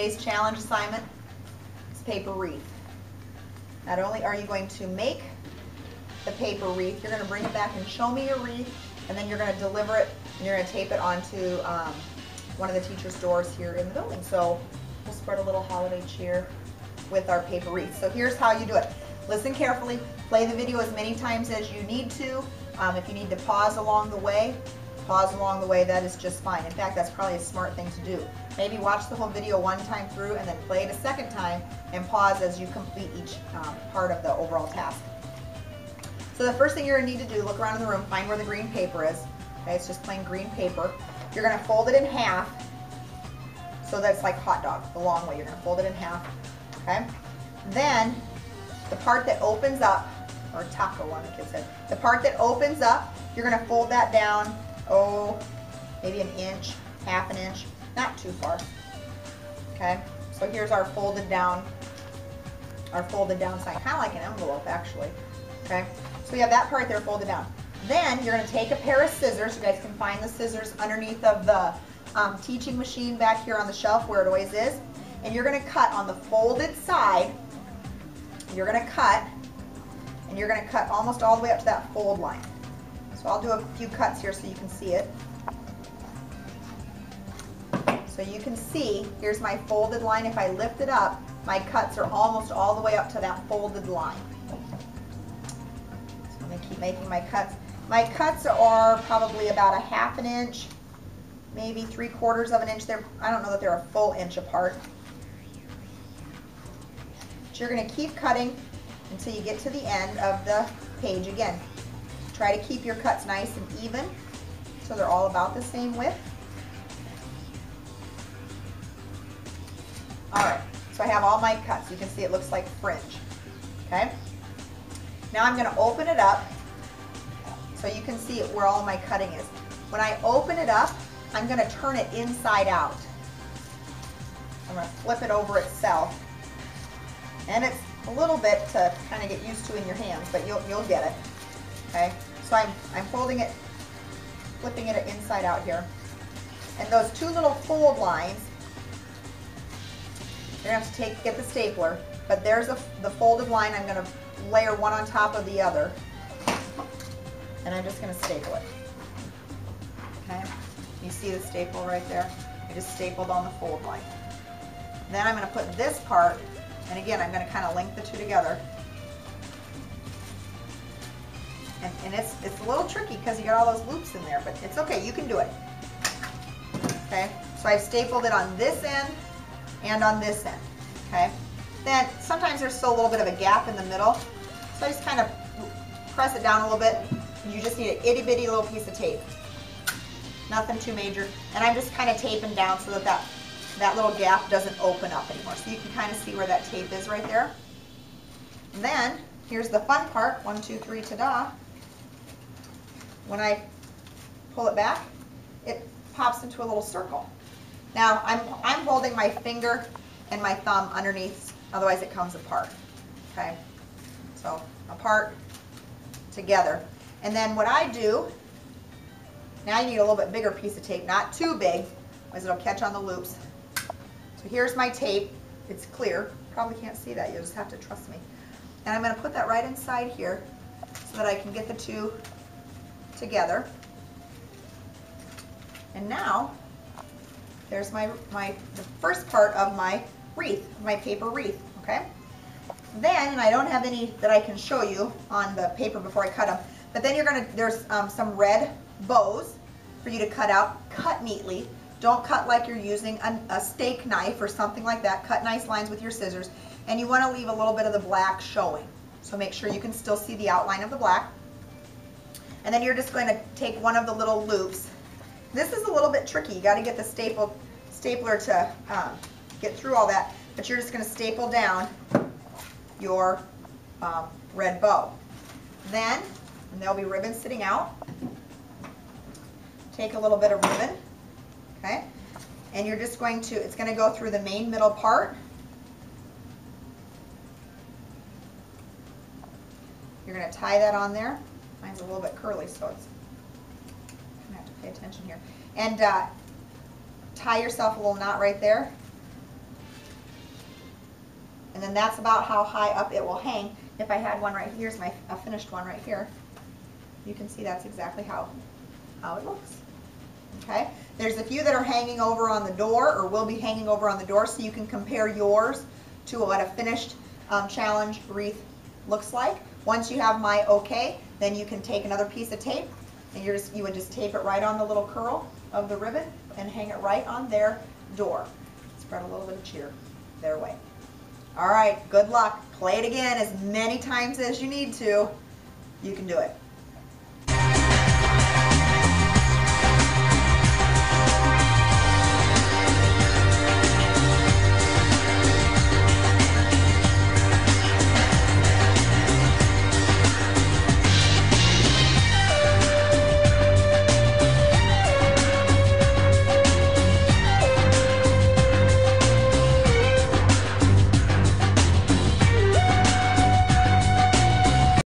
today's challenge assignment is paper wreath. Not only are you going to make the paper wreath, you're going to bring it back and show me your wreath, and then you're going to deliver it, and you're going to tape it onto one of the teacher's doors here in the building. So we'll spread a little holiday cheer with our paper wreath. So here's how you do it. Listen carefully, play the video as many times as you need to. If you need to pause along the way, that is just fine. In fact, that's probably a smart thing to do. Maybe watch the whole video one time through and then play it a second time and pause as you complete each part of the overall task. So the first thing you're going to need to do, look around in the room, find where the green paper is. Okay, it's just plain green paper. You're going to fold it in half so that it's like hot dog, the long way. You're going to fold it in half. Okay? Then the part that opens up, or taco one the kid said, the part that opens up, you're going to fold that down, maybe an inch, half an inch, not too far. Okay? So here's our folded down side, kind of like an envelope actually. Okay? So we have that part there folded down. Then you're going to take a pair of scissors. You guys can find the scissors underneath of the teaching machine back here on the shelf where it always is. And you're going to cut on the folded side. You're going to cut, and you're going to cut almost all the way up to that fold line. So I'll do a few cuts here so you can see it. So you can see, here's my folded line. If I lift it up, my cuts are almost all the way up to that folded line. So I'm going to keep making my cuts. My cuts are probably about a half an inch, maybe 3/4 of an inch. I don't know that they're a full inch apart. But you're going to keep cutting until you get to the end of the page. Again, try to keep your cuts nice and even so they're all about the same width. Alright, so I have all my cuts. You can see it looks like fringe. Okay? Now I'm going to open it up so you can see where all my cutting is. When I open it up, I'm going to turn it inside out. I'm going to flip it over itself. And it's a little bit to kind of get used to in your hands, but you'll get it. Okay? So I'm folding it, flipping it inside out here. And those two little fold lines, you're going to have to get the stapler, but there's the folded line. I'm going to layer one on top of the other. And I'm just going to staple it. Okay? You see the staple right there? I just stapled on the fold line. Then I'm going to put this part, and again, I'm going to kind of link the two together. And it's a little tricky because you got all those loops in there, but it's okay, you can do it. Okay? So I've stapled it on this end and on this end. Okay? Then sometimes there's still a little bit of a gap in the middle, so I just kind of press it down a little bit. You just need an itty bitty little piece of tape. Nothing too major. And I'm just kind of taping down so that little gap doesn't open up anymore. So you can kind of see where that tape is right there. And then, here's the fun part. 1, 2, 3, ta-da. When I pull it back, it pops into a little circle. Now, I'm holding my finger and my thumb underneath, otherwise it comes apart. Okay? So, apart, together. And then what I do, now you need a little bit bigger piece of tape, not too big, because it'll catch on the loops. So here's my tape. It's clear. Probably can't see that. You'll just have to trust me. And I'm going to put that right inside here so that I can get the two together. And now, there's the first part of my wreath, my paper wreath. Okay? Then, and I don't have any that I can show you on the paper before I cut them, but then there's some red bows for you to cut out. Cut neatly. Don't cut like you're using a steak knife or something like that. Cut nice lines with your scissors. And you want to leave a little bit of the black showing. So make sure you can still see the outline of the black. And then you're just going to take one of the little loops. This is a little bit tricky. You got to get the stapler to get through all that. But you're just going to staple down your red bow. Then, and there'll be ribbon sitting out. Take a little bit of ribbon. Okay, and you're just going to, it's going to go through the main middle part. You're going to tie that on there. Mine's a little bit curly, so it's, I have to pay attention here. And tie yourself a little knot right there. And then that's about how high up it will hang. If I had one right here's my a finished one right here. You can see that's exactly how it looks. Okay, there's a few that are hanging over on the door or will be hanging over on the door, so you can compare yours to what a finished challenge wreath looks like. Once you have my okay, then you can take another piece of tape and you would just tape it right on the little curl of the ribbon and hang it right on their door. Spread a little bit of cheer their way. All right, good luck. Play it again as many times as you need to. You can do it.